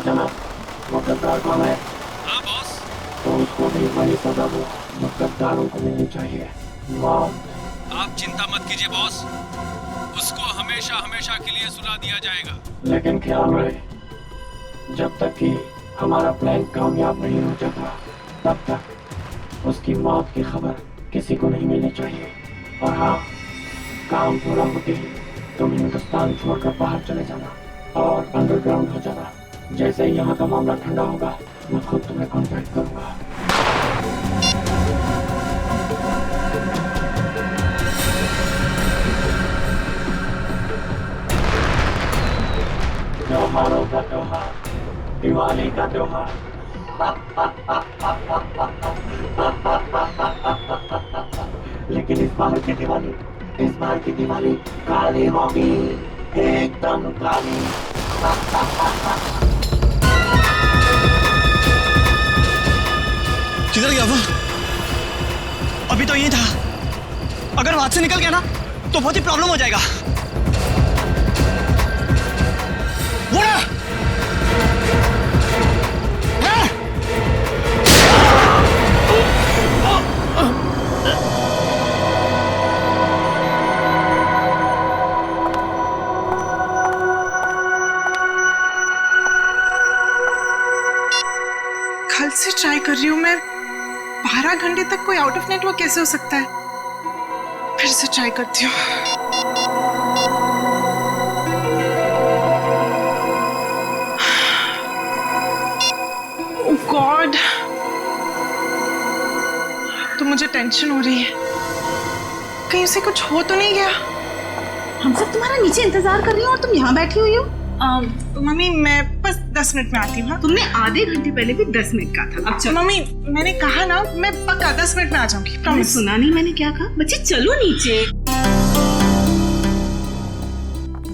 जनाब, वो गद्दार कौन है? हाँ बॉस। तो उसको भी वही सजा दो जो गद्दारों को मिलनी चाहिए, मौत। आप चिंता मत कीजिए बॉस, उसको हमेशा हमेशा के लिए सुला दिया जाएगा। लेकिन ख्याल रहे, जब तक कि हमारा प्लान कामयाब नहीं हो जाता तब तक उसकी मौत की खबर किसी को नहीं मिलनी चाहिए। और हाँ, काम पूरा होते ही तुम हिंदुस्तान छोड़कर बाहर चले जाना और अंडरग्राउंड हो जाना। जैसे ही यहाँ का मामला ठंडा होगा मैं खुद तुम्हें कांटेक्ट करूँगा। त्योहारों का त्योहार, दिवाली का त्योहार। लेकिन इस बार की दिवाली काली होगी, एकदम काली। किधर गया वो? अभी तो यही था। अगर वहां से निकल गया ना तो बहुत ही प्रॉब्लम हो जाएगा। कल से ट्राई कर रही हूँ मैं। 12 घंटे तक कोई आउट ऑफ नेटवर्क कैसे हो सकता है? फिर से ट्राई करती हूँ। ओह गॉड, तो मुझे टेंशन हो रही है, कहीं उसे कुछ हो तो नहीं गया। हम सब तुम्हारा नीचे इंतजार कर रही हो और तुम यहाँ बैठी हुई हो। मम्मी मैं बस 10 मिनट में आती हूँ। तुमने आधे घंटे पहले भी 10 मिनट कहा था। अच्छा मम्मी, मैंने कहा ना मैं पक्का 10 मिनट में आ जाऊंगी। तुमने सुना नहीं मैंने क्या कहा? बच्चे चलो नीचे।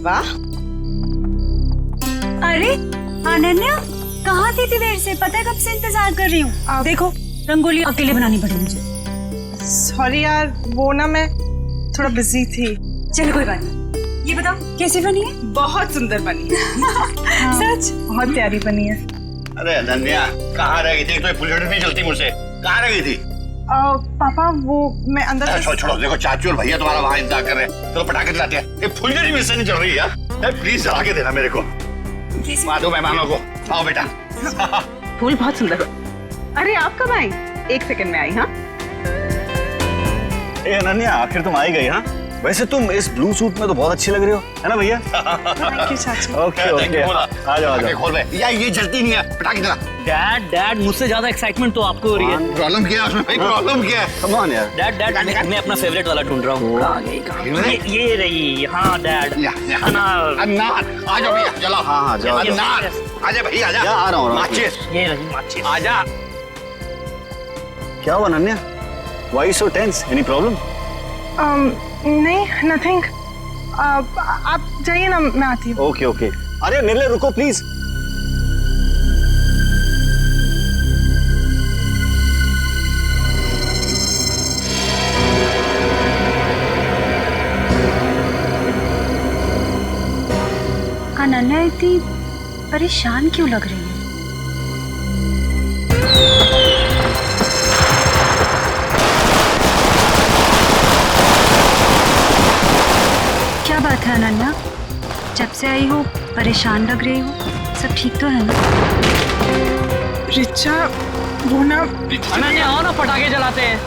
वाह, अरे अनन्या, कहाँ थी इतनी देर से? पता है कब से इंतजार कर रही हूँ। देखो रंगोली अकेले बनानी पड़ी मुझे। सॉरी यार, वो ना मैं थोड़ा बिजी थी। चलो कोई बात नहीं। ये बताओ कैसी बनी है? बहुत सुंदर बनी है। सच? बहुत प्यारी बनी है। अरे अनन्या, कहाँ रह गई थी? तो फुलझड़ी नहीं चलती मुझसे। कहाँ रह गई थी? पापा वो मैं अंदर। छोड़ो छोड़ो, देखो चाचू और भैया तुम्हारा वहाँ इंतजार कर रहे हैं। चलो पटाखे जलाते हैं। ये फुलझड़ी मिलसे नहीं चल रही यार। प्लीज जला के देना मेरे को। माधो मेहमानों को। आओ बेटा। फूल बहुत सुंदर हो। अरे आप कब आई? 1 सेकंड में आई। हाँ ए अनन्या, आखिर तुम आई गई। हाँ, वैसे तुम इस ब्लू सूट में तो बहुत अच्छी लग रही हो, है ना भैया? थैंक यू चाचू। ओके ओके, आ जाओ आ जाओ। खोल बे। यार ये जलती नहीं है, पटाखे जला। डैड मुझसे ज्यादा एक्साइटमेंट तो आपको हो रही है। प्रॉब्लम क्या है उसमें भाई? प्रॉब्लम क्या है? कम ऑन यार। डैड मैं अपना फेवरेट वाला ढूंढ रहा हूँ। ये रही। हाँ डैड, अनार। अनार, आ जाओ भैया, जलाओ। हाँ जाओ। अनार, आजा भैया आजा। आ रहा हूँ। माचिस, ये रही माचिस। आजा। क्या हुआ Ananya? Why so tense? Any problem? नहीं, नथिंग। आप जाइए ना, मैं आती हूँ। Okay okay. अरे निर्ले रुको प्लीज। अनन्या इतनी परेशान क्यों लग रही है? क्या बात है अनन्या, जब से आई हो परेशान लग रही हो। सब ठीक तो है ना? रिचा वो ना। अनन्या आओ ना, पटाखे जलाते हैं।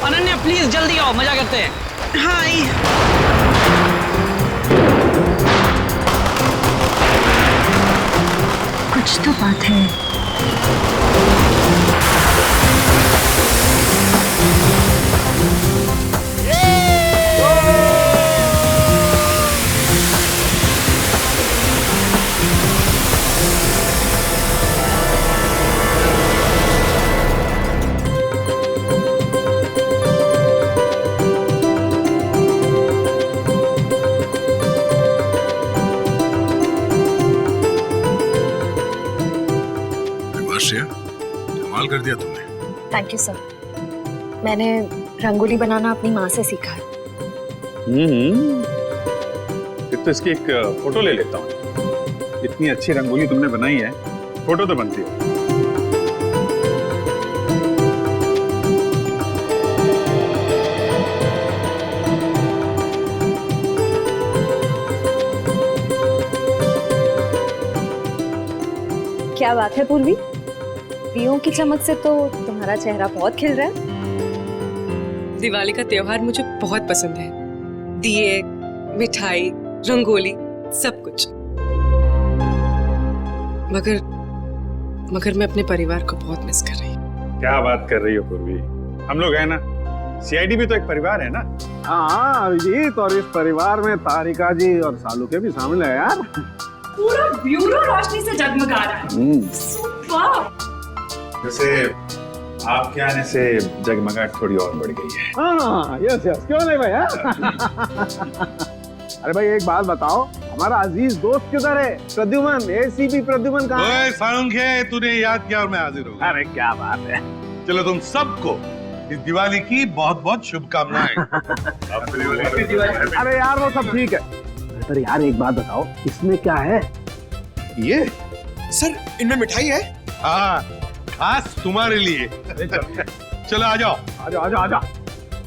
अनन्या प्लीज जल्दी आओ, मजा करते हैं। हाँ आई। कुछ तो बात है। कमाल कर दिया तुमने। Thank you sir. मैंने रंगोली बनाना अपनी माँ से सीखा है। फिर तो इसकी एक फोटो ले लेता हूँ। इतनी अच्छी रंगोली तुमने बनाई है, फोटो तो बनती है। क्या बात है पूर्वी, दियों की चमक से तो तुम्हारा चेहरा बहुत खिल रहा है। दिवाली का त्योहार मुझे बहुत पसंद है। दिए, मिठाई, रंगोली, सब कुछ। मगर मैं अपने परिवार को बहुत मिस कर रही हूँ। क्या बात कर रही हो पूर्वी, हम लोग हैं ना, सीआईडी भी तो एक परिवार है ना। हाँ अभिजीत, और इस परिवार में तारिका जी और सालू के भी शामिल है यार। पूरा ब्यूरो रोशनी से जगमगा रहा है। सुपर। जैसे आपके आने से जगमगाहट थोड़ी और बढ़ गई है। हाँ यस यस, क्यों नहीं भैया। अरे भाई एक बात बताओ, हमारा अजीज दोस्त किधर है? प्रद्युमन, एसीपी प्रद्युमन कहाँ है? सालुंखे, तूने याद किया और मैं हाजिर हो गया। अरे क्या बात है। चलो तुम सबको इस दिवाली की बहुत बहुत शुभकामनाएं। अरे यार वो सब ठीक है, पर यार एक बात बताओ, इसमें क्या है? ये सर इनमें मिठाई है। हाँ, खास तुम्हारे लिए। चलो आ जाओ। आजा।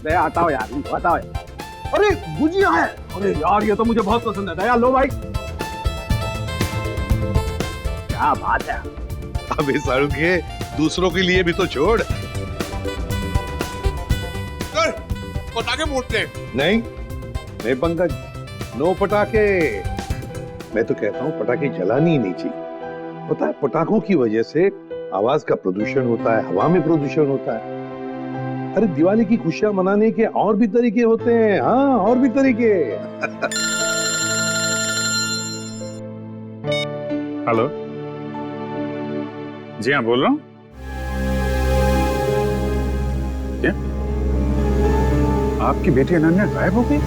दया आता हो यार, आता हो। अरे गुजिया है, अरे यार ये तो मुझे बहुत पसंद है। दया लो भाई। क्या बात है। अबे सालुंखे, दूसरों के लिए भी तो छोड़। पटाखे फोड़ते नहीं पंकज, नो पटाखे। मैं तो कहता हूँ पटाखे जलानी ही नहीं चाहिए। पता है पटाखों की वजह से आवाज का प्रदूषण होता है, हवा में प्रदूषण होता है। अरे दिवाली की खुशियां मनाने के और भी तरीके होते हैं। हाँ, और भी तरीके। हेलो, जी हाँ बोल रहा हूँ। क्या आपकी बेटी अनन्या गायब हो गई?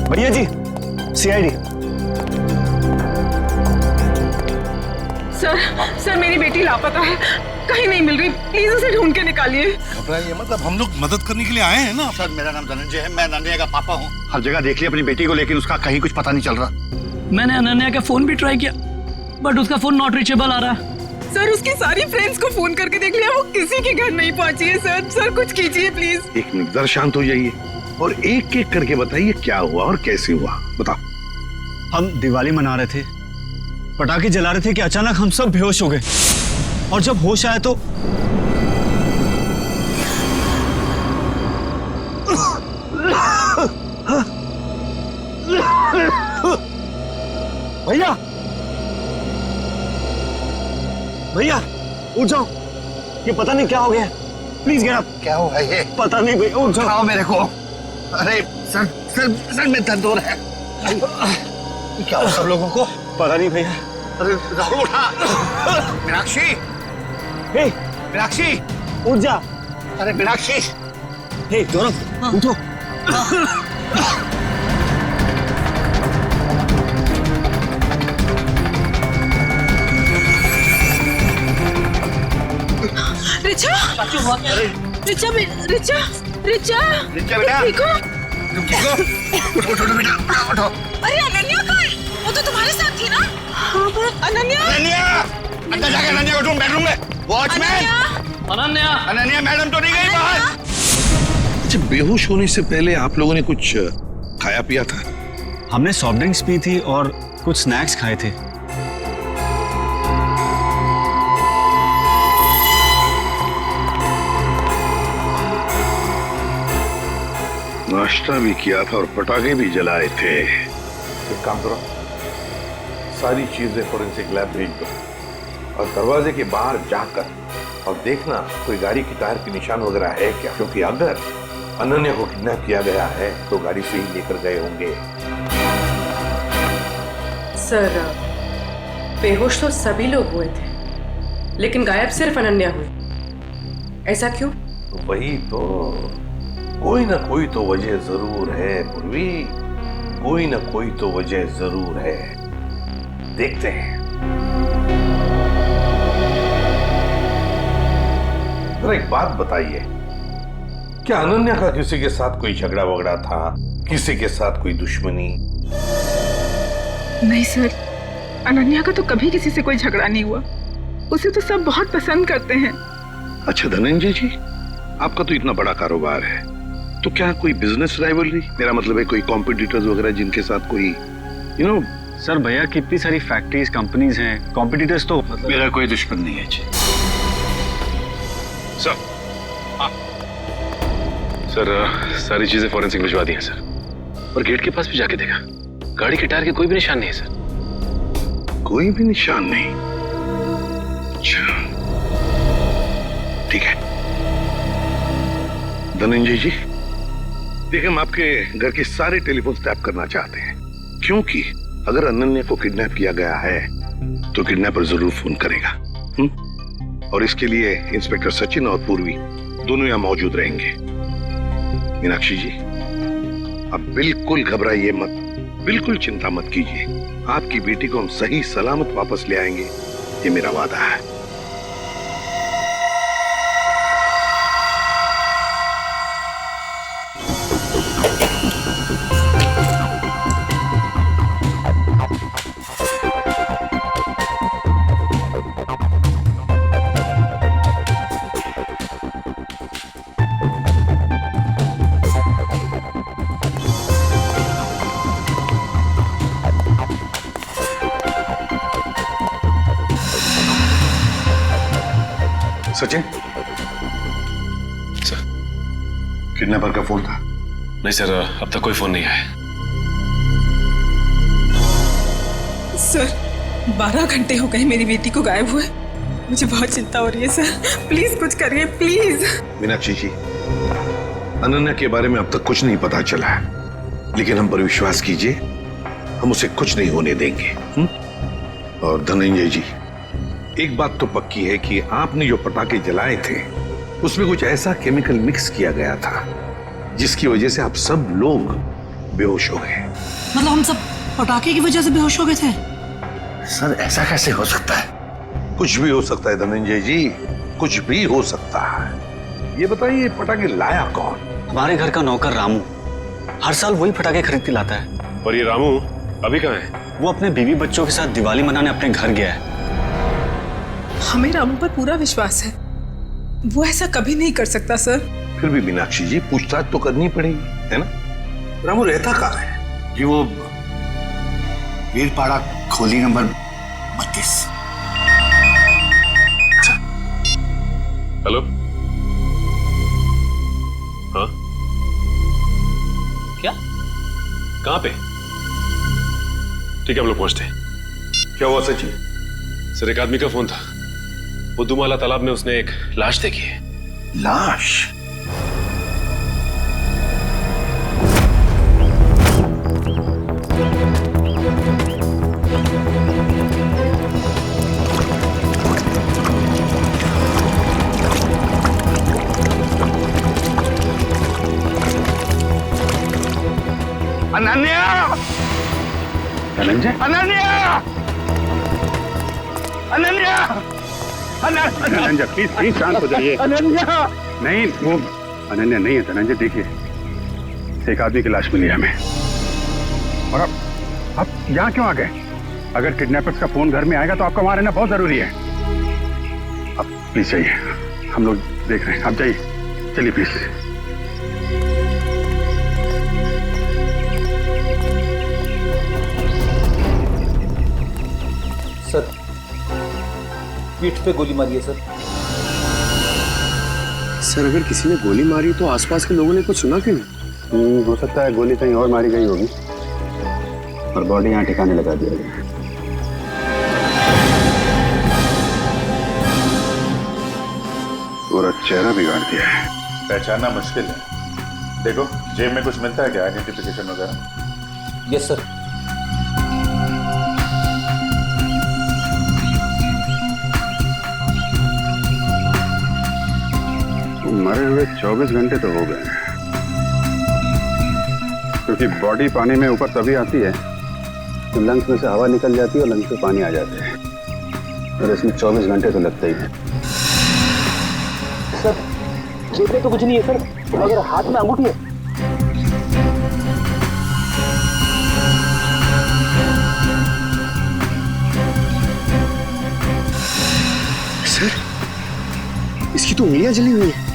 भैया जी, सीआईडी। सर मेरी बेटी लापता है, कहीं नहीं मिल रही। प्लीज उसे ढूंढ के निकालिए। घबराइए, मतलब हम लोग मदद करने के लिए आए हैं ना। सर मेरा नाम धनंजय है, मैं अनन्या का पापा हूँ। हर जगह देख लिया अपनी बेटी को, लेकिन उसका कहीं कुछ पता नहीं चल रहा। मैंने अनन्या का फोन भी ट्राई किया, बट उसका फोन नॉट रीचेबल आ रहा है। सर उसकी सारी फ्रेंड्स को फोन करके देख लिया, वो किसी के घर नहीं पहुंची है। सर कुछ कीजिए प्लीज। एक मिनट, जरा शांत हो जाइए और एक एक करके बताइए क्या हुआ और कैसे हुआ। बताओ। हम दिवाली मना रहे थे, पटाखे जला रहे थे कि अचानक हम सब बेहोश हो गए, और जब होश आया तो भैया उठ जाओ, ये पता नहीं क्या हो गया। Please get up. क्या हुआ ये? पता नहीं भैया, उठ जाओ मेरे को। अरे सर में दर्द हो रहा है। क्या हो सब लोगों को? पता नहीं भैया। अरे राहुल उठा। मीनाक्षी, मीनाक्षी उठ जा। अरे मीनाक्षी, गौरव उठो। रिचा बेटा, ठीक हो? उठो बेटा, उठो। अरे अनन्या कहाँ है? वो तो तुम्हारे साथ थी ना? हाँ पर अनन्या अंदर जाके अनन्या को ढूंढ, बेडरूम में। वॉचमैन, अनन्या मैडम तो नहीं गई बाहर? अच्छा, बेहोश होने से पहले आप लोगों ने कुछ खाया पिया था? हमने सॉफ्ट ड्रिंक्स पी थी और कुछ स्नैक्स खाए थे। नाश्ता भी किया था और पटाखे भी जलाए थे। एक काम करो, सारी चीजें फोरेंसिक लैब भेज दो और दरवाजे के बाहर जाकर और देखना कोई गाड़ी की टायर के निशान वगैरह है क्या, क्योंकि अगर अनन्या को किडनैप किया गया है तो गाड़ी से ही लेकर गए होंगे। सर बेहोश तो सभी लोग हुए थे, लेकिन गायब सिर्फ अनन्या हुई। ऐसा क्यों? वही तो, कोई ना कोई तो वजह जरूर है पूर्वी, कोई ना कोई तो वजह जरूर है। देखते हैं। जरा एक बात बताइए, क्या अनन्या का किसी के साथ कोई झगड़ा वगड़ा था, किसी के साथ कोई दुश्मनी? नहीं सर, अनन्या का तो कभी किसी से कोई झगड़ा नहीं हुआ। उसे तो सब बहुत पसंद करते हैं। अच्छा धनंजय जी, आपका तो इतना बड़ा कारोबार है, तो क्या कोई बिजनेस राइवलरी, मेरा मतलब है कोई कॉम्पिटिटर्स वगैरह जिनके साथ कोई सर भैया कितनी सारी फैक्ट्रीज कंपनीज हैं, कॉम्पिटिटर्स तो मेरा कोई दुश्मन नहीं है जी। सर सारी चीजें फॉरेंसिक भिजवा दी हैं सर, और गेट के पास भी जाके देखा, गाड़ी के टायर के कोई भी निशान नहीं है सर। कोई भी निशान नहीं? अच्छा ठीक है धनंजय जी, देखिए हम आपके घर के सारे टेलीफोन टैप करना चाहते हैं, क्योंकि अगर अनन्या को किडनैप किया गया है तो किडनैपर जरूर फोन करेगा। और इसके लिए इंस्पेक्टर सचिन और पूर्वी दोनों यहां मौजूद रहेंगे। मीनाक्षी जी, अब बिल्कुल घबराइए मत, बिल्कुल चिंता मत कीजिए, आपकी बेटी को हम सही सलामत वापस ले आएंगे, ये मेरा वादा है। सचिन, सर किडनैपर का फोन था? नहीं सर, अब तक कोई फोन नहीं आया। सर 12 घंटे हो गए मेरी बेटी को गायब हुए, मुझे बहुत चिंता हो रही है सर, प्लीज कुछ करिए प्लीज। मीनाक्षी जी, अनन्या के बारे में अब तक कुछ नहीं पता चला है, लेकिन हम पर विश्वास कीजिए, हम उसे कुछ नहीं होने देंगे। और धनंजय जी, एक बात तो पक्की है कि आपने जो पटाखे जलाए थे उसमें कुछ ऐसा केमिकल मिक्स किया गया था जिसकी वजह से आप सब लोग बेहोश हो गए। मतलब हम सब पटाखे की वजह से बेहोश हो गए थे? सर ऐसा कैसे हो सकता है? कुछ भी हो सकता है धनंजय जी, कुछ भी हो सकता है। ये बताइए पटाखे लाया कौन? हमारे घर का नौकर रामू हर साल वही पटाखे खरीद के लाता है। और ये रामू अभी कहाँ है? वो अपने बीवी बच्चों के साथ दिवाली मनाने अपने घर गया है। हमें रामू पर पूरा विश्वास है, वो ऐसा कभी नहीं कर सकता सर। फिर भी मीनाक्षी जी, पूछताछ तो करनी पड़ेगी, है ना? रामू रहता कहाँ है? जी वो वीरपाड़ा खोली नंबर 32। हेलो, हाँ क्या? कहाँ पे? ठीक है हम लोग पहुंचते हैं। क्या हुआ सचिन? सर एक आदमी का फोन था, बुद्धूमाला तालाब में उसने एक लाश देखी है। लाश? अनन्या! धनंजय, अनन्या! अनन्या! धनंजय प्लीज शांत हो जाइए। अनन्या! नहीं, वो अनन्या नहीं है धनंजय। देखिए एक आदमी की लाश मिली है हमें, और अब यहाँ क्यों आ गए? अगर किडनैपर्स का फोन घर में आएगा तो आपका वहां रहना बहुत जरूरी है। अब प्लीज जाइए, हम लोग देख रहे हैं, आप जाइए, चलिए प्लीज। सर पीठ पे गोली मारी है सर। सर अगर किसी ने गोली मारी तो आसपास के लोगों ने कुछ सुना क्यों नहीं? हो सकता है गोली कहीं और मारी गई होगी और बॉडी यहाँ ठिकाने लगा दिया गया। पूरा चेहरा बिगाड़ दिया है। पहचानना मुश्किल है। देखो जेब में कुछ मिलता है क्या, आइडेंटिफिकेशन वगैरह? Yes sir. मरे हुए 24 घंटे तो हो गए, क्योंकि बॉडी पानी में ऊपर तभी आती है तो लंग्स में से हवा निकल जाती है और लंग्स में पानी आ जाते हैं, और इसमें 24 घंटे तो लगते ही हैं। सर जेब में तो कुछ नहीं है सर, मगर हाथ में अंगूठी है। सर, इसकी तो उंगलियां जली हुई है।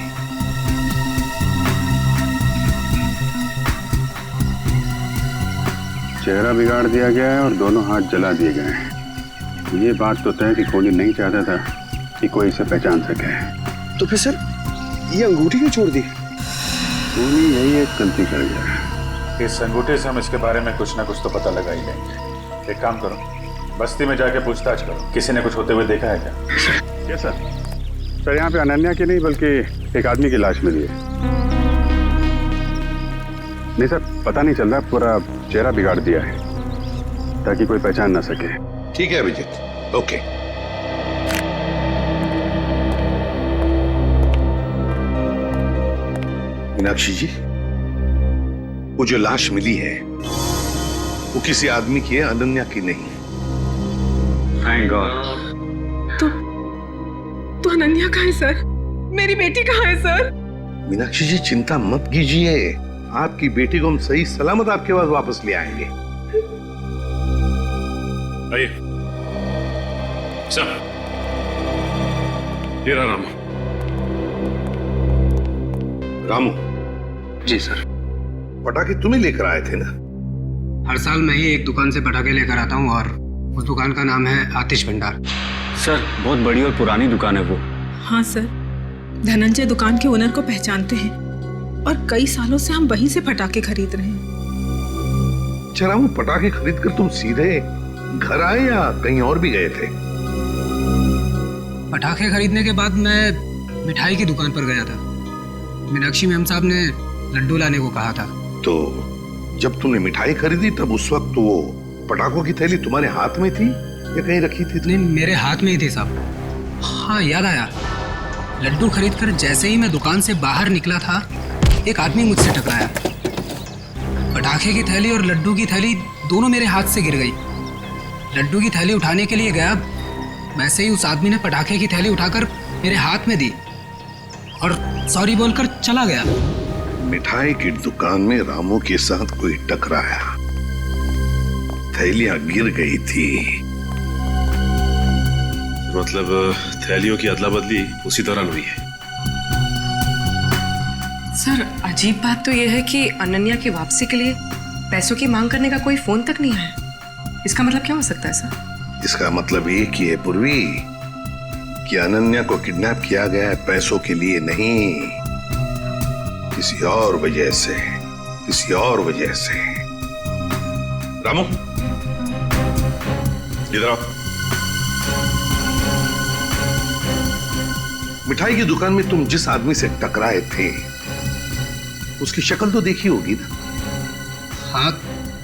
चेहरा बिगाड़ दिया गया है और दोनों हाथ जला दिए गए हैं। ये बात तो तय कि कोहली नहीं चाहता था कि कोई इसे पहचान सके। तो फिर सर, ये अंगूठी क्यों छोड़ दी? कोहली यही एक गलती कर गया। इस अंगूठे से हम इसके बारे में कुछ ना कुछ तो पता लगा ही लेंगे। एक काम करो, बस्ती में जाके पूछताछ करो, किसी ने कुछ होते हुए देखा है क्या? यस सर, यहाँ पे अनन्या की नहीं बल्कि एक आदमी की लाश मिली है। नहीं सर, पता नहीं चल रहा, पूरा चेहरा बिगाड़ दिया है ताकि कोई पहचान ना सके। ठीक है अभिजीत, ओके। मीनाक्षी जी, वो जो लाश मिली है वो किसी आदमी की है, अनन्या की नहीं। Thank God. तो अनन्या कहाँ है सर? मेरी बेटी कहाँ है सर? मीनाक्षी जी चिंता मत कीजिए, आपकी बेटी को हम सही सलामत आपके पास वापस ले आएंगे। आइए सर, ये रहा रामू। रामू जी सर। पटाखे तुम्हें लेकर आए थे ना? हर साल मैं ही एक दुकान से पटाखे लेकर आता हूँ और उस दुकान का नाम है आतिश भंडार। सर, बहुत बड़ी और पुरानी दुकान है वो। हाँ सर, धनंजय दुकान के ओनर को पहचानते हैं और कई सालों से हम वहीं से पटाखे खरीद रहे हैं। अच्छा रामू, पटाखे खरीद कर तुम सीधे घर आए या कहीं और भी गए थे? पटाखे खरीदने के बाद मैं मिठाई की दुकान पर गया था। मीनाक्षी मैम साहब ने लड्डू लाने को कहा था। तो जब तुमने मिठाई खरीदी तब उस वक्त वो पटाखों की थैली तुम्हारे हाथ में थी या कहीं रखी थी? नहीं, मेरे हाथ में ही थी साहब। हाँ याद आया, लड्डू खरीदकर जैसे ही मैं दुकान से बाहर निकला था, एक आदमी मुझसे टकराया। पटाखे की थैली और लड्डू की थैली दोनों मेरे हाथ से गिर गई। लड्डू की थैली उठाने के लिए गया, वैसे ही उस आदमी ने पटाखे की थैली उठाकर मेरे हाथ में दी और सॉरी बोलकर चला गया। मिठाई की दुकान में रामू के साथ कोई टकराया, थैलियां गिर गई थी। मतलब थैलियों की अदला बदली उसी दौरान हुई है। सर, अजीब बात तो यह है कि अनन्या की वापसी के लिए पैसों की मांग करने का कोई फोन तक नहीं आया। इसका मतलब क्या हो सकता है सर? इसका मतलब ये कि है पूर्वी कि अनन्या को किडनैप किया गया है पैसों के लिए नहीं, किसी और वजह से, किसी और वजह से। रामू इधर आओ। मिठाई की दुकान में तुम जिस आदमी से टकराए थे उसकी शक्ल तो देखी होगी ना? हाँ,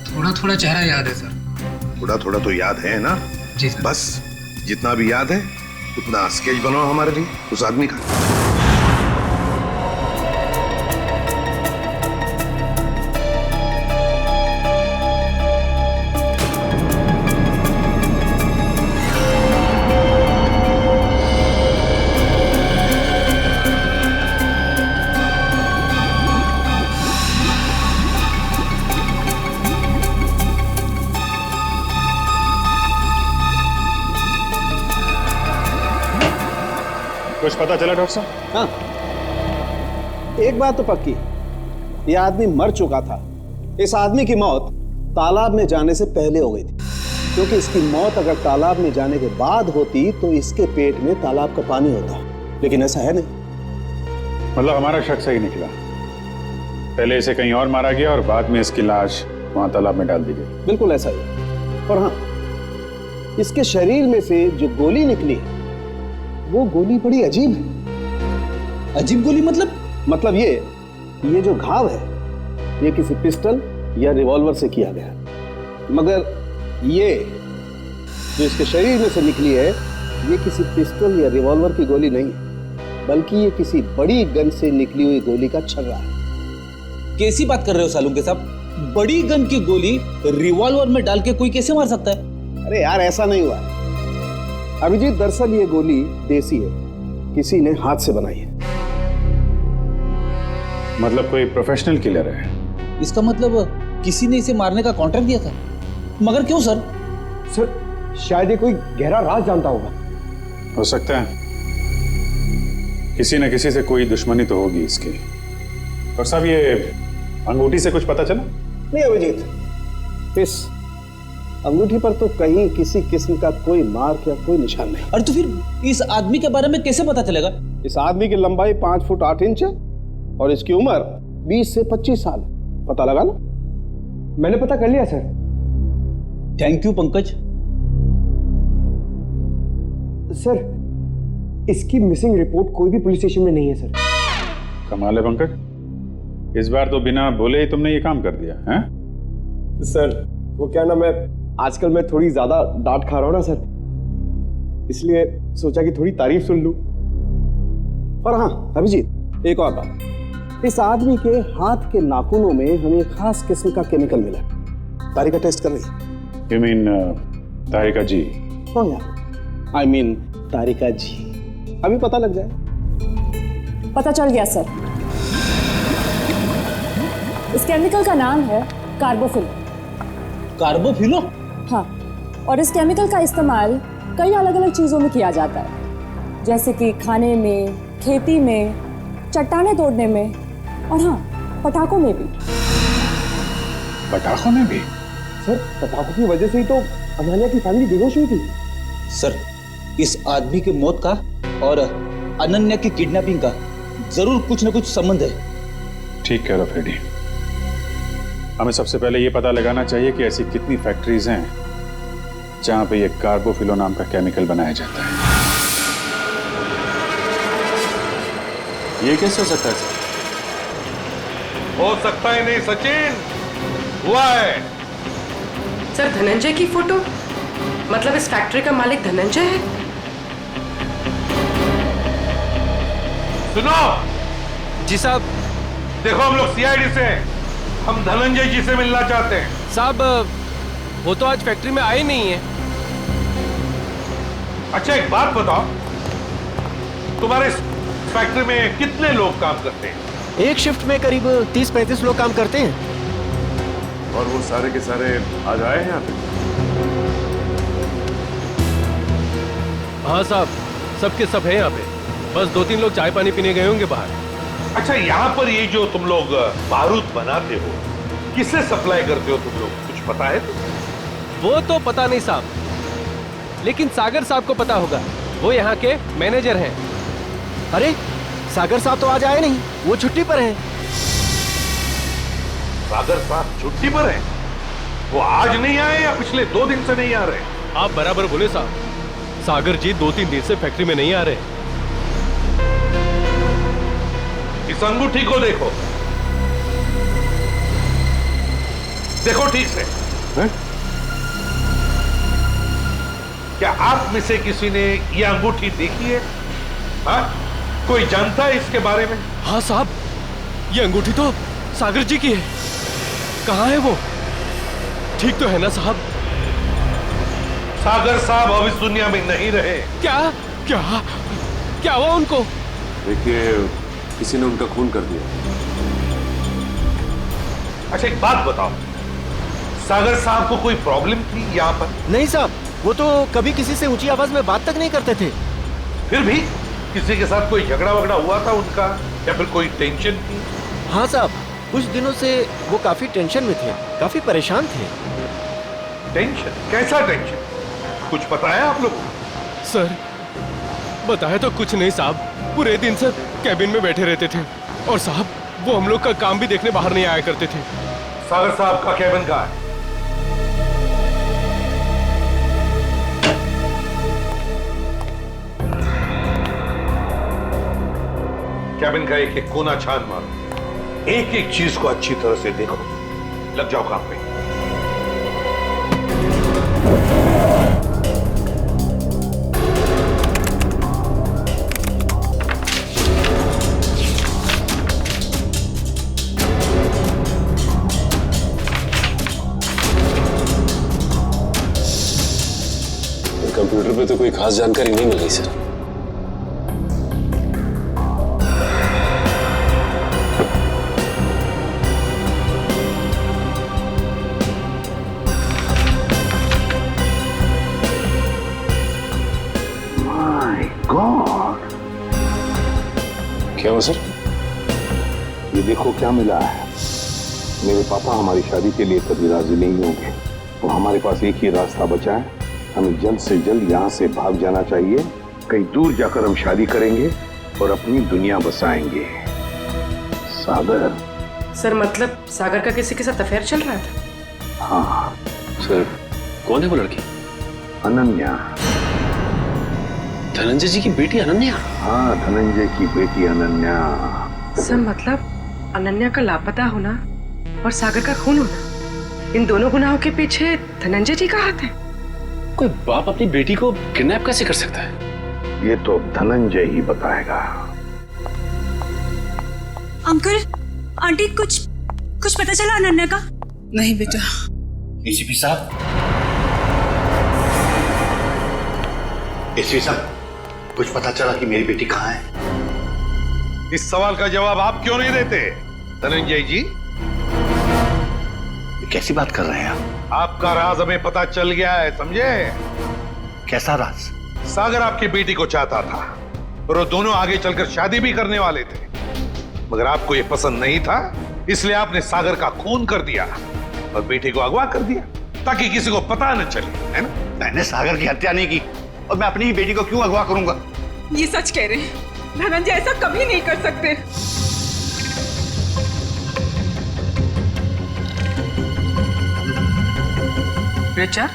थोड़ा थोड़ा चेहरा याद है सर। थोड़ा थोड़ा तो याद है ना? जी सर। बस जितना भी याद है उतना स्केच बनाओ हमारे लिए उस आदमी का। कुछ पता चला डॉक्टर साहब? हाँ, एक बात तो पक्की, ये आदमी मर चुका था। इस आदमी की मौत तालाब में जाने से पहले हो गई थी, क्योंकि इसकी मौत अगर तालाब में जाने के बाद होती तो इसके पेट में तालाब का पानी होता, लेकिन ऐसा है नहीं। मतलब हमारा शक सही निकला, पहले इसे कहीं और मारा गया और बाद में इसकी लाश वहां तालाब में डाल दी गई। बिल्कुल ऐसा ही। और हाँ, इसके शरीर में से जो गोली निकली वो गोली बड़ी अजीब है। अजीब गोली मतलब ये जो घाव है ये किसी पिस्टल या रिवॉल्वर से किया गया है, मगर ये जो इसके शरीर में से निकली है ये किसी पिस्टल या रिवॉल्वर की गोली नहीं है, बल्कि ये किसी बड़ी गन से निकली हुई गोली का छर्रा है। कैसी बात कर रहे हो सालुंके साहब? बड़ी गन की गोली रिवॉल्वर में डाल के कोई कैसे मार सकता है? अरे यार, ऐसा नहीं हुआ अभिजीत, दरअसल ये गोली देसी है, किसी ने हाथ से बनाई है। मतलब कोई प्रोफेशनल किलर है? इसका मतलब किसी ने इसे मारने का कॉन्ट्रैक्ट दिया था, मगर क्यों सर? सर शायद ये कोई गहरा राज जानता होगा। हो सकता है, किसी न किसी से कोई दुश्मनी तो होगी इसकी। और साहब ये अंगूठी से कुछ पता चला? नहीं अभिजीत, इस अंगूठी पर तो कहीं किसी किस्म का कोई मार्क या कोई निशान नहीं। अरे तो फिर इस आदमी के बारे में कैसे पता चलेगा? इस आदमी की लंबाई 5 फुट 8 इंच है और इसकी उम्र 20 से 25 साल। पता लगा लो। मैंने पता कर लिया sir. Thank you Pankaj. Sir इसकी मिसिंग रिपोर्ट कोई भी पुलिस स्टेशन में नहीं है सर। कमाल है पंकज, इस बार तो बिना बोले ही तुमने ये काम कर दिया है? सर वो क्या ना, मैं आजकल मैं थोड़ी ज्यादा डांट खा रहा हूं ना सर, इसलिए सोचा कि थोड़ी तारीफ सुन लूं। और हाँ अभिजीत, एक और बात, इस आदमी के हाथ के नाखूनों में हमें खास किस्म का केमिकल मिला। तारिका टेस्ट कर रही। You mean तारिका जी? हाँ यार, I mean तारिका जी। अभी पता लग जाए। पता चल गया सर। इस केमिकल का नाम है कार्बोफिल। कार्बोफिलो? हाँ, और इस केमिकल का इस्तेमाल कई अलग अलग चीज़ों में किया जाता है, जैसे कि खाने में, खेती में, चट्टानें तोड़ने में और हाँ पटाखों में भी। पटाखों में भी? सर पटाखों की वजह से ही तो अनन्या की फैमिली बेहोश हुई थी। सर इस आदमी की मौत का और अनन्या की किडनैपिंग का जरूर कुछ न कुछ संबंध है। ठीक कह रहे हो फ्रेडी। हमें सबसे पहले ये पता लगाना चाहिए कि ऐसी कितनी फैक्ट्रीज हैं जहां पे ये कार्बोफिलो नाम का केमिकल बनाया जाता है। ये कैसे हो सकता है सर? हो सकता ही नहीं सचिन, हुआ है। सर धनंजय की फोटो, मतलब इस फैक्ट्री का मालिक धनंजय है? सुनो जी साहब। देखो हम लोग सीआईडी से हैं, हम धनंजय जी से मिलना चाहते हैं। साहब वो तो आज फैक्ट्री में आए नहीं है। अच्छा एक बात बताओ, तुम्हारे इस फैक्ट्री में कितने लोग काम करते हैं? एक शिफ्ट में करीब 30-35 लोग काम करते हैं। और वो सारे के सारे आज आए हैं यहाँ पे? हाँ साहब, सबके सब है यहाँ पे, बस 2-3 लोग चाय पानी पीने गए होंगे बाहर। अच्छा यहाँ पर ये जो तुम लोग बारूद बनाते हो, किसे सप्लाई करते हो तुम लोग, कुछ पता है तो? वो तो पता नहीं साहब, लेकिन सागर साहब को पता होगा, वो यहाँ के मैनेजर हैं। अरे सागर साहब तो आज आए नहीं, वो छुट्टी पर हैं। सागर साहब छुट्टी पर हैं? वो आज नहीं आए या पिछले 2 दिन से नहीं आ रहे? आप बराबर बोले साहब, सागर जी 2-3 दिन से फैक्ट्री में नहीं आ रहे। इस अंगूठी को देखो, देखो ठीक से। है? क्या आप में से किसी ने ये अंगूठी देखी है? हाँ? कोई जानता है इसके बारे में? हाँ साहब, ये अंगूठी तो सागर जी की है। कहाँ है वो? ठीक तो है ना साहब? सागर साहब अब इस दुनिया में नहीं रहे। क्या क्या क्या हुआ उनको? देखिए किसी ने उनका खून कर दिया। अच्छा एक बात बताओ, सागर साहब को कोई प्रॉब्लम थी यहाँ पर? नहीं साहब, वो तो कभी किसी से ऊंची आवाज में बात तक नहीं करते थे। फिर भी किसी के साथ कोई झगड़ा वगड़ा हुआ था उनका, या फिर कोई टेंशन थी? हाँ साहब, कुछ दिनों से वो काफी टेंशन में थे, काफी परेशान थे। टेंशन? कैसा टेंशन? कुछ पता है आप लोगों को? सर बताया तो कुछ नहीं साहब, पूरे दिन से कैबिन में बैठे रहते थे और साहब वो हम लोग का काम भी देखने बाहर नहीं आया करते थे। सागर साहब का कैबिन कहाँ है? कैबिन का एक एक कोना छान मारो, एक एक चीज को अच्छी तरह से देखो, लग जाओ काम पे। कंप्यूटर पे तो कोई खास जानकारी नहीं मिल रही सर। क्या हुआ सर? ये देखो क्या मिला है। मेरे पापा हमारी शादी के लिए कभी राजी नहीं होंगे, तो हमारे पास एक ही रास्ता बचा है। हमें जल्द से जल्द यहाँ से भाग जाना चाहिए। कहीं दूर जाकर हम शादी करेंगे और अपनी दुनिया बसाएंगे। सागर। सर मतलब सागर का किसी के साथ अफेयर चल रहा था? हाँ। सर कौन है वो लड़की? अनन्या। धनंजय जी की बेटी अनन्या? हाँ, धनंजय की बेटी अनन्या। सर मतलब अनन्या का लापता होना और सागर का खून होना, इन दोनों गुनाहों के पीछे धनंजय जी का हाथ है? कोई बाप अपनी बेटी को किडनैप कैसे कर सकता है? ये तो धनंजय ही बताएगा। अंकल, आंटी, कुछ पता चला अनन्या का? नहीं बेटा। एसीपी साहब, एसीपी साहब, कुछ पता चला कि मेरी बेटी कहाँ है? इस सवाल का जवाब आप क्यों नहीं देते धनंजय जी? कैसी बात कर रहे हैं आप? आपका राज हमें पता चल गया है, समझे? कैसा राज? सागर आपकी बेटी को चाहता था और वो दोनों आगे चलकर शादी भी करने वाले थे, मगर आपको ये पसंद नहीं था, इसलिए आपने सागर का खून कर दिया और बेटी को अगवा कर दिया ताकि किसी को पता न चले, है ना? मैंने सागर की हत्या नहीं की और मैं अपनी ही बेटी को क्यों अगवा करूंगा? ये सच कह रहे हैं, धनंजय ऐसा कभी नहीं कर सकते। रिचा,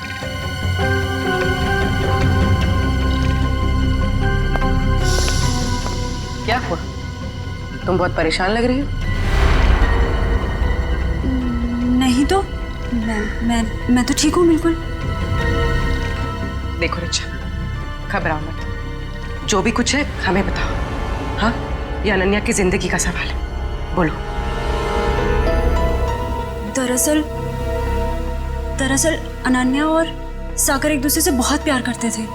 क्या हुआ? तुम बहुत परेशान लग रही हो। नहीं तो मैं तो ठीक हूँ बिल्कुल। देखो रिचा, घबराओ मत, जो भी कुछ है हमें बताओ। हाँ, ये अनन्या की जिंदगी का सवाल है, बोलो। दरअसल अनन्या और सागर एक दूसरे से बहुत प्यार करते थे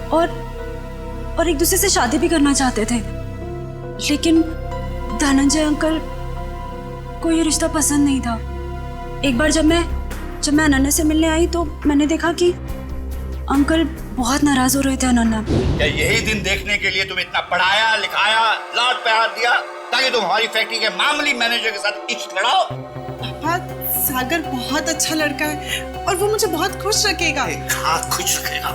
और एक दूसरे से शादी भी करना चाहते थे, लेकिन धनंजय अंकल को ये रिश्ता पसंद नहीं था। एक बार जब मैं अनन्या से मिलने आई तो मैंने देखा कि अंकल बहुत नाराज हो रहे थे अनन्या। क्या यही दिन देखने के लिए तुम इतना पढ़ाया लिखाया, लाड प्यार दिया ताकि तुम हमारी फैक्ट्री के मामूली मैनेजर के साथ इश्क लड़ाओ? पापा, सागर बहुत अच्छा लड़का है और वो मुझे बहुत खुश रखेगा। हाँ, खुश रखेगा।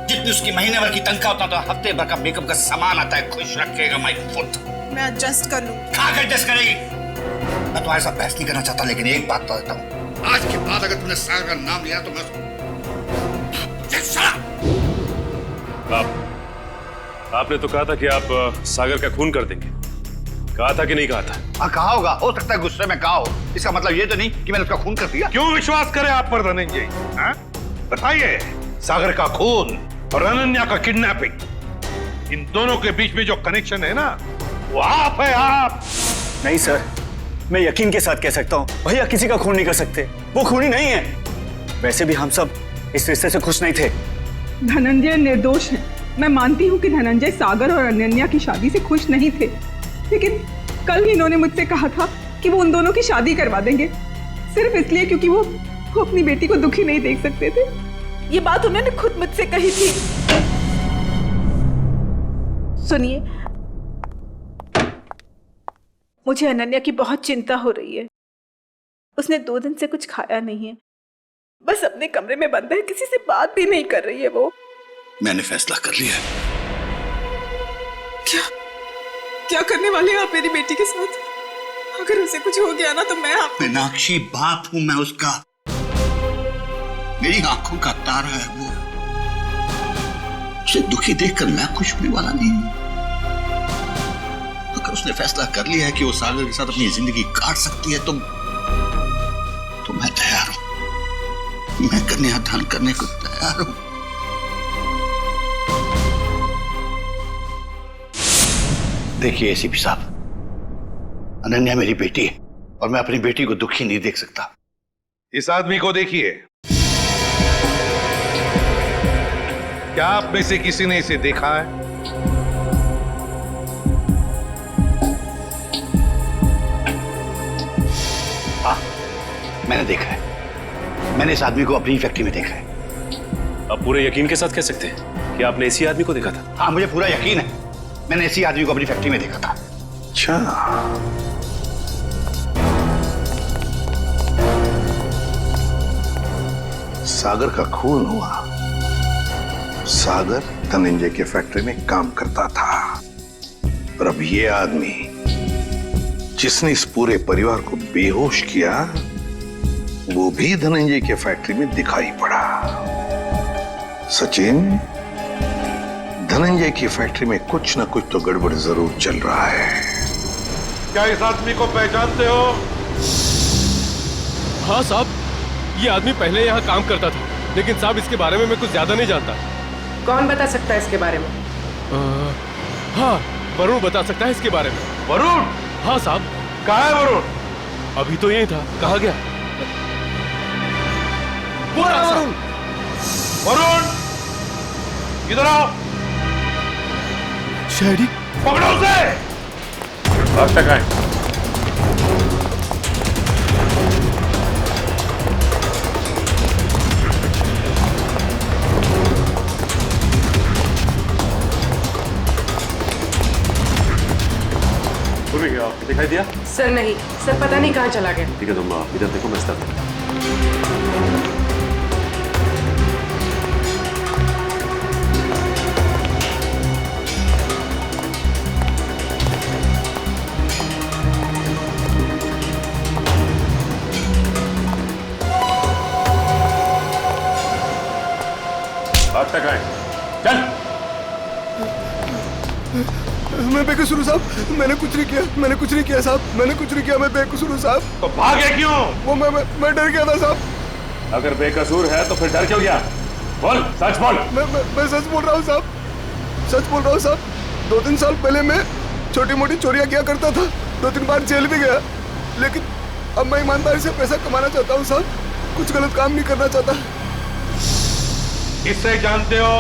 जितनी उसकी महीने भर की तनख्वाह होता तो हफ्ते भर का मेकअप का सामान आता है। खुश रखेगा माय पुत्र। मैं एडजस्ट कर लूं। कहाँ कर एडजस्ट करेगी? मैं तुम्हारे साथ बहस नहीं करना चाहता, लेकिन एक बात तो देता हूँ, आज के बाद अगर तुमने सागर का नाम लिया तो मैं आपने तो कहा था कि आप सागर का खून कर देंगे, कहा था कि नहीं कहा था? हाँ, कहा होगा, हो सकता है गुस्से में कहा हो। इसका मतलब ये तो नहीं कि मैंने उसका खून कर दिया। क्यों विश्वास करें आप पर धनंजय? बताइए, सागर का खून और अनन्या का किडनैपिंग, इन दोनों के बीच में जो कनेक्शन है ना, वो आप है, आप। नहीं सर, मैं यकीन के साथ कह सकता हूँ, भैया किसी का खून नहीं कर सकते, वो खूनी नहीं है। वैसे भी हम सब इस रिश्ते से खुश नहीं थे। धनंजय निर्दोष है। मैं मानती हूँ कि धनंजय सागर और अनन्या की शादी से खुश नहीं थे, लेकिन कल ही इन्होंने मुझसे कहा था कि वो उन दोनों की शादी करवा देंगे, सिर्फ इसलिए क्योंकि वो अपनी बेटी को दुखी नहीं देख सकते थे। ये बात उन्होंने खुद मुझसे कही थी। सुनिए, मुझे अनन्या की बहुत चिंता हो रही है। उसने 2 दिन से कुछ खाया नहीं है, बस अपने कमरे में बंद है, किसी से बात भी नहीं कर रही है वो। मैंने फैसला कर लिया। क्या करने वाले हैं आप मेरी बेटी के साथ? अगर उसे कुछ हो गया ना तो मैं मीनाक्षी, बाप हूं मैं उसका, मेरी आंखों का तारा है वो। उसे दुखी देखकर मैं खुश होने वाला नहीं हूं। अगर उसने फैसला कर लिया है कि वो सागर के साथ अपनी जिंदगी काट सकती है तो मैं तैयार हूं। मैं कन्यादान करने को तैयार हूं। देखिए एसीपी साहब, अनन्या मेरी बेटी है और मैं अपनी बेटी को दुखी नहीं देख सकता। इस आदमी को देखिए, क्या आप में से किसी ने इसे देखा है? हाँ, मैंने देखा है। मैंने इस आदमी को अपनी फैक्ट्री में देखा है। आप पूरे यकीन के साथ कह सकते हैं कि आपने इसी आदमी को देखा था? हाँ, मुझे पूरा यकीन है। मैंने इसी आदमी को अपनी फैक्ट्री में देखा था। अच्छा, सागर का खून हुआ। सागर धनंजय के फैक्ट्री में काम करता था, और अब ये आदमी जिसने इस पूरे परिवार को बेहोश किया, वो भी धनंजय के फैक्ट्री में दिखाई पड़ा। सचिन, धनंजय की फैक्ट्री में कुछ ना कुछ तो गड़बड़ जरूर चल रहा है। क्या इस आदमी को पहचानते हो? हाँ साहब, ये आदमी पहले यहाँ काम करता था, लेकिन साहब इसके बारे में मैं कुछ ज्यादा नहीं जानता। कौन बता सकता है इसके बारे में? हाँ, वरुण बता सकता है इसके बारे में। वरुण? हाँ साहब। कहाँ है वरुण? अभी तो यही था, कहाँ गया? वरुण, वरुण, इधर आओ। शहरी, पकड़ो उसे। अब तक आए। दिखाई दिया? सर नहीं, सर पता नहीं कहाँ चला गया। ठीक है, तुम इधर देखो, मैं स्टार्ट करता हूं। अब तक आए। चल। मैं बेकसूर हूँ साहब, मैंने कुछ नहीं किया, मैंने कुछ नहीं किया साहब, मैंने कुछ नहीं किया, मैं बेकसूर हूँ साहब। तो भागे क्यों? वो मैं डर गया था साहब। अगर बेकसूर है तो फिर डर क्यों गया? बोल, सच बोल। मैं सच बोल रहा हूँ साहब, सच बोल रहा हूँ साहब। 2-3 साल पहले मैं छोटी मोटी चोरियां किया करता था, 2-3 बार जेल भी गया, लेकिन अब मैं ईमानदारी से पैसा कमाना चाहता हूँ साहब, कुछ गलत काम नहीं करना चाहता। किससे जानते हो?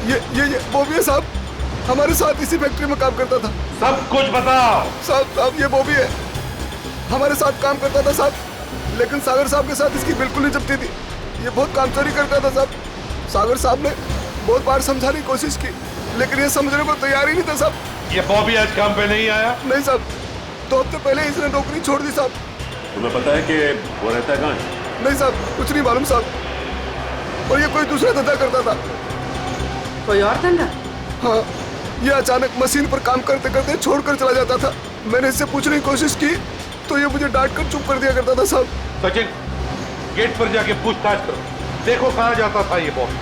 ये बॉबी है साहब, हमारे साथ इसी फैक्ट्री में काम करता था। सब कुछ बताओ। साहब ये बॉबी है, हमारे साथ काम करता था साहब, लेकिन सागर साहब के साथ इसकी बिल्कुल नहीं जमती थी। ये बहुत काम चोरी करता था साहब। सागर साहब ने बहुत बार समझाने की कोशिश की, लेकिन ये समझने को तैयार ही नहीं था साहब। ये बॉबी आज काम पे नहीं आया? नहीं साहब, 2 हफ्ते पहले इसने नौकरी छोड़ दी साहब। तुम्हें पता है कि वो रहता है कहाँ है? नहीं साहब, कुछ नहीं मालूम साहब, और ये कोई दूसरा धंधा करता था। कोई और धंधा? हाँ, ये अचानक मशीन पर काम करते करते छोड़कर चला जाता था। मैंने इससे पूछने की कोशिश की तो ये मुझे डांट कर चुप कर दिया करता था साहब। सचिन, गेट पर जाके पूछताछ करो, देखो कहाँ जाता था ये बॉबी।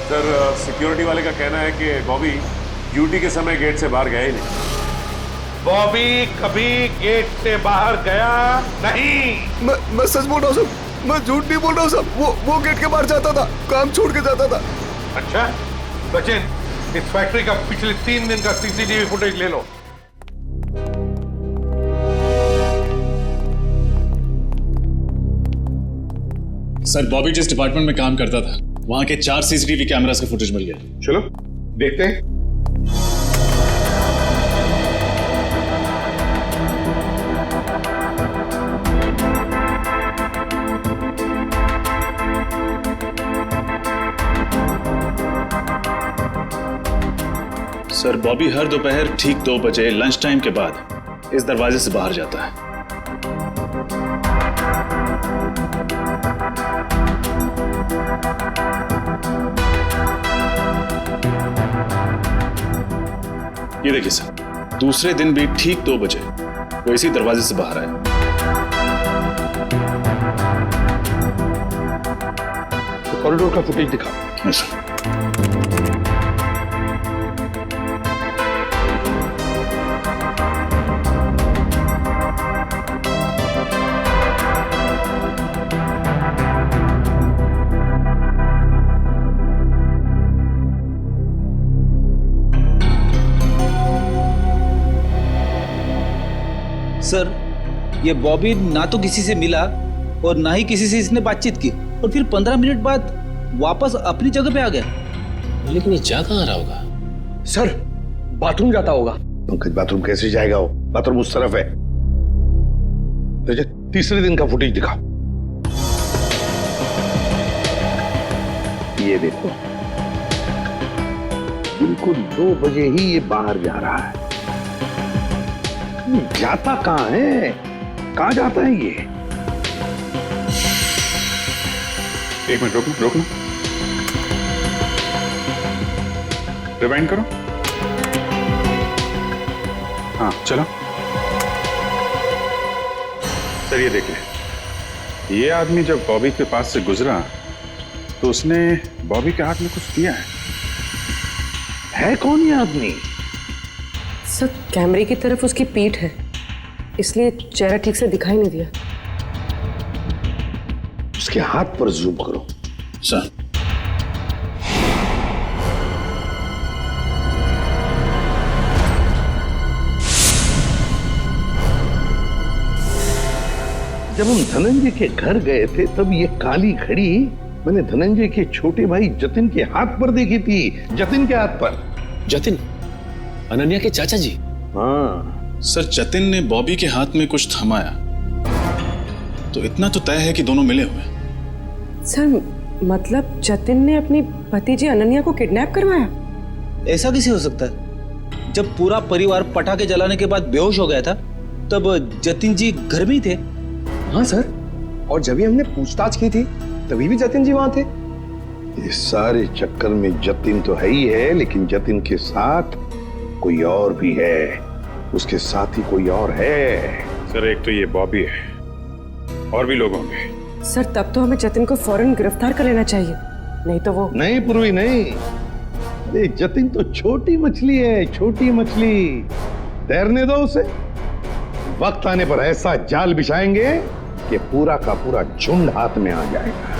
सर, सिक्योरिटी वाले का कहना है कि बॉबी ड्यूटी के समय गेट से बाहर गया ही नहीं। बॉबी कभी गेट से बाहर गया नहीं। मैं सच बोल रहा हूँ साहब, मैं झूठ नहीं बोल रहा हूँ साहब। वो गेट के बाहर जाता था, काम छोड़ के जाता था। अच्छा सचिन, इस फैक्ट्री का पिछले 3 दिन का सीसीटीवी फुटेज ले लो। सर, बॉबी जिस डिपार्टमेंट में काम करता था वहां के 4 सीसीटीवी कैमरास का फुटेज मिल गया। चलो देखते हैं। सर, बॉबी हर दोपहर ठीक 2 बजे लंच टाइम के बाद इस दरवाजे से बाहर जाता है। ये देखिए सर, दूसरे दिन भी ठीक 2 बजे वो इसी दरवाजे से बाहर आया। तो कॉरिडोर का फुटेज दिखा। Yes sir. सर, ये बॉबी ना तो किसी से मिला और ना ही किसी से इसने बातचीत की, और फिर 15 मिनट बाद वापस अपनी जगह पे आ गया। लेकिन ये जा कहाँ रहा होगा? सर, बाथरूम जाता होगा। पंकज, बाथरूम कैसे जाएगा? वो बाथरूम उस तरफ है। तो तीसरे दिन का फुटेज दिखा। ये देखो, बिल्कुल 2 बजे ही ये बाहर जा रहा है। ये जाता कहाँ है? कहाँ जाता है ये? एक मिनट रोकना। रिवाइंड करो। हाँ चलो। सर ये देखिए, ये आदमी जब बॉबी के पास से गुजरा तो उसने बॉबी के हाथ में कुछ दिया है कौन ये आदमी? सर कैमरे की तरफ उसकी पीठ है, इसलिए चेहरा ठीक से दिखाई नहीं दिया। उसके हाथ पर जूम करो। सर जब हम धनंजय के घर गए थे तब ये काली घड़ी मैंने धनंजय के छोटे भाई जतिन के हाथ पर देखी थी। जतिन के हाथ पर। जतिन अनन्या के चाचा जी? हाँ सर, जतिन ने बॉबी के हाथ में कुछ थमाया तो इतना तो तय है कि दोनों मिले हुए। सर मतलब जतिन ने अपनी भतीजी अनन्या को किडनैप करवाया? ऐसा कैसे हो सकता है? जब पूरा परिवार पटाखे जलाने के बाद बेहोश हो गया था तब जतिन जी घर में ही थे। हाँ सर, और जब भी हमने पूछताछ की थी तभी भी जतिन जी वहां थे। इस सारे चक्कर में जतिन तो है ही है, लेकिन जतिन के साथ कोई और भी है। उसके साथ ही कोई और है। सर एक तो ये बॉबी है और भी लोग होंगे। सर तब तो हमें जतिन को फौरन गिरफ्तार कर लेना चाहिए, नहीं तो वो। नहीं पूर्वी नहीं, अरे जतिन तो छोटी मछली है, छोटी मछली। तैरने दो उसे, वक्त आने पर ऐसा जाल बिछाएंगे कि पूरा का पूरा झुंड हाथ में आ जाएगा।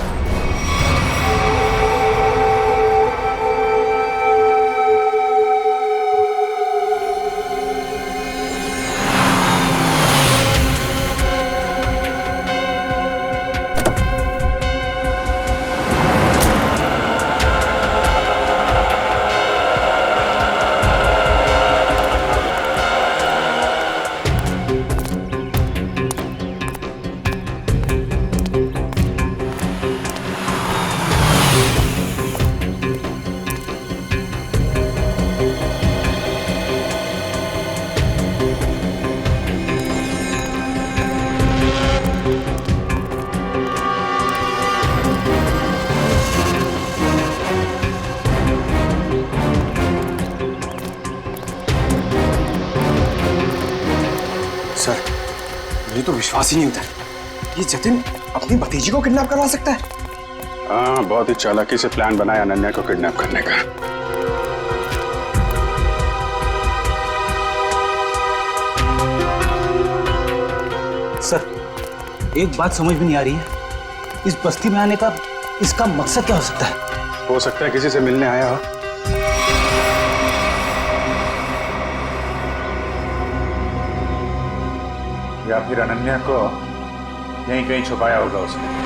मुझे तो विश्वास ही नहीं होता ये जतिन अपनी भतीजी को किडनैप करवा सकता है। हाँ, बहुत ही चालाकी से प्लान बनाया अनन्या को किडनैप करने का। सर एक बात समझ में नहीं आ रही है, इस बस्ती में आने का इसका मकसद क्या हो सकता है? हो सकता है किसी से मिलने आया हो। या फिर अनन्या को यहीं कहीं छुपाया होगा उसने।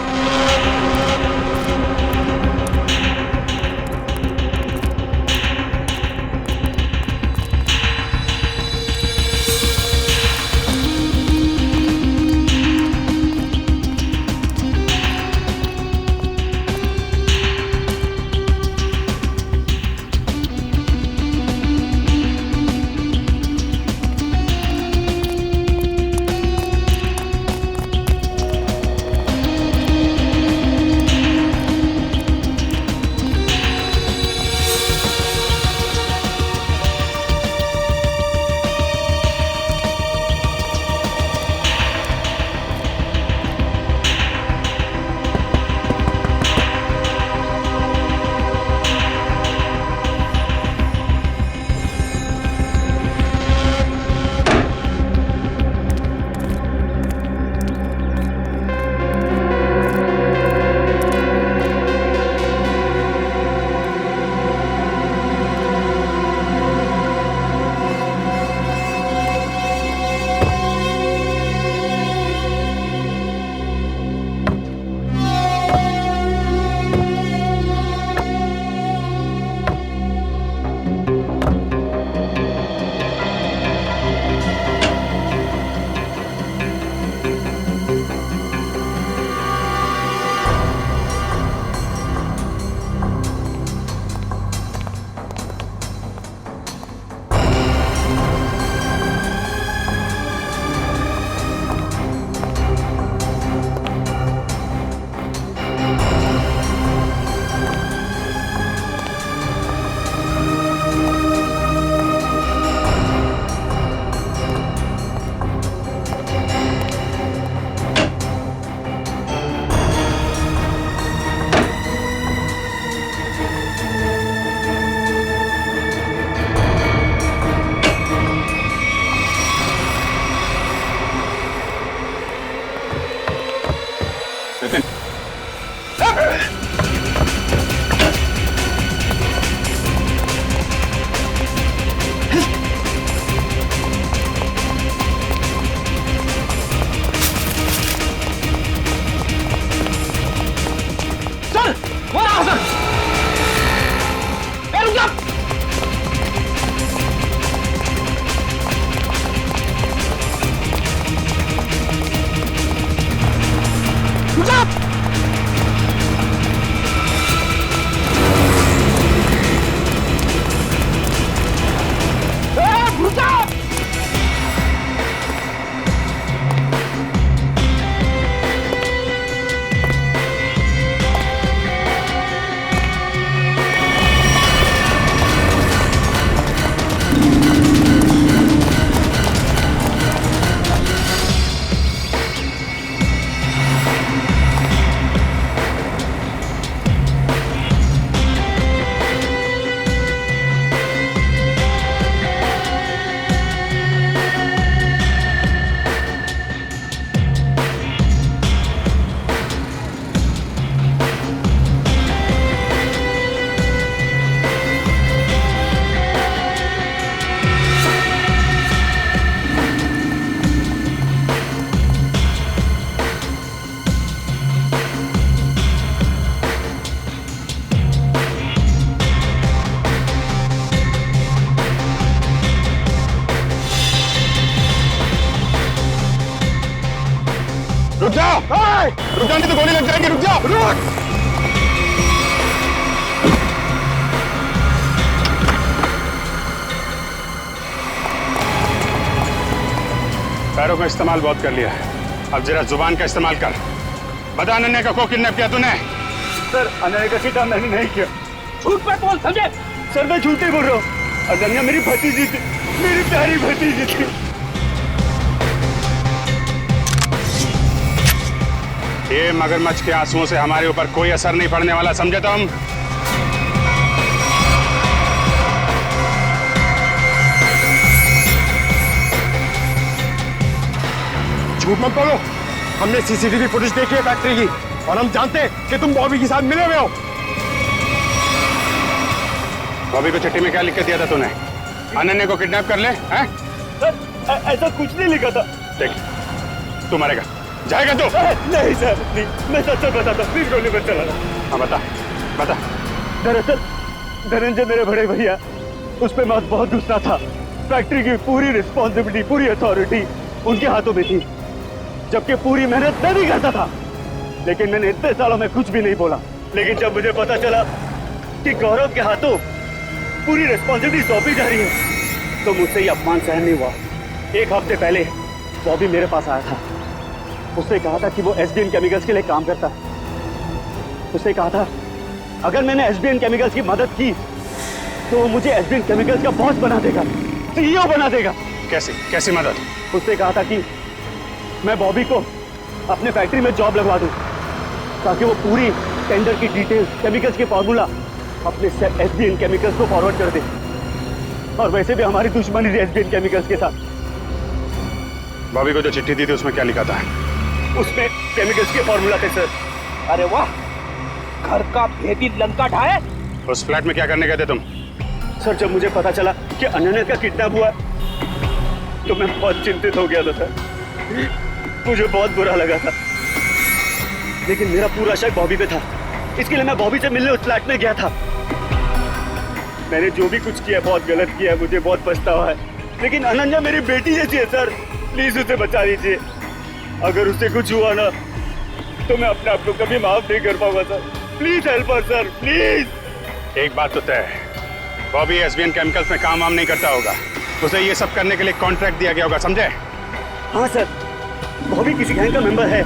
रुक जाओ, रुक जाओ, नहीं तो गोली लग जाएगी। रुक जाओ, रुक। पैरों का इस्तेमाल बहुत कर लिया है, अब जरा जुबान का इस्तेमाल कर। बता अनन्या का को किडनैप किया तूने? सर अनन्या का किडनैप मैंने नहीं किया। झूठ पे बोल, समझे? सर मैं झूठ नहीं बोल रहा हूँ। अनन्या मेरी भतीजी थी, मेरी प्यारी भतीजी थी। ये मगरमच्छ के आंसुओं से हमारे ऊपर कोई असर नहीं पड़ने वाला, समझे तुम? झूठ मत बोलो, हमने सीसीटीवी फुटेज देखी है फैक्ट्री की और हम जानते हैं कि तुम बॉबी के साथ मिले हुए हो। बॉबी को चिट्ठी में क्या लिख के दिया था तूने? अनन्या को किडनैप कर ले, हैं? सर ऐसा कुछ नहीं लिखा था। देख, तू मरेगा, जाएगा तू? नहीं सर, नहीं, मैं सच बताता, प्लीज गोली मत चलाना। हाँ बता, बता। दरअसल धनंजय मेरे बड़े भैया, उस पे मैं बहुत गुस्सा था। फैक्ट्री की पूरी रिस्पॉन्सिबिलिटी, पूरी अथॉरिटी उनके हाथों में थी, जबकि पूरी मेहनत मैं भी करता था। लेकिन मैंने इतने सालों में कुछ भी नहीं बोला। लेकिन जब मुझे पता चला कि गौरव के हाथों पूरी रिस्पॉन्सिबिलिटी सौंपी जा रही है, तो मुझसे ये अपमान सहन नहीं हुआ। एक हफ्ते पहले बॉबी मेरे पास आया था। उसने कहा था कि वो एसबीएन केमिकल्स के लिए काम करता है। उसने कहा था अगर मैंने एसबीएन केमिकल्स की मदद की तो वो मुझे एसबीएन केमिकल्स का बॉस बना देगा, सीईओ बना देगा। कैसे कैसी मदद? उसने कहा था कि मैं बॉबी को अपने फैक्ट्री में जॉब लगवा दूं, ताकि वो पूरी टेंडर की डिटेल्स, केमिकल्स के फॉर्मूला अपने एसबीएन केमिकल्स को फॉरवर्ड कर दे। और वैसे भी हमारी दुश्मनी थी एसबीएन केमिकल्स के साथ। बॉबी को जो चिट्ठी दी थी उसमें क्या लिखा था? उसमें केमिकल्स के फॉर्मूला थे सर। अरे वाह, घर का भेदी लंका ढाए। उस फ्लैट में क्या करने गए थे तुम? सर जब मुझे पता चला कि अनन्या का किडनैप हुआ तो मैं बहुत चिंतित हो गया था सर। मुझे बहुत बुरा लगा था, लेकिन मेरा पूरा शक बॉबी पे था। इसके लिए मैं बॉबी से मिलने उस फ्लैट में गया था। मैंने जो भी कुछ किया बहुत गलत किया, मुझे बहुत पछतावा है। लेकिन अनन्या मेरी बेटी जैसी है सर, प्लीज उसे बचा लीजिए। अगर उससे कुछ हुआ ना तो मैं अपने आप को कभी माफ नहीं कर पाऊंगा sir. Please help us sir, please. एक बात तो तय है, बॉबी एसबीएन केमिकल्स में काम वाम नहीं करता होगा। उसे ये सब करने के लिए कॉन्ट्रैक्ट दिया गया होगा, समझे? हाँ सर, बॉबी किसी गैंग का मेंबर है।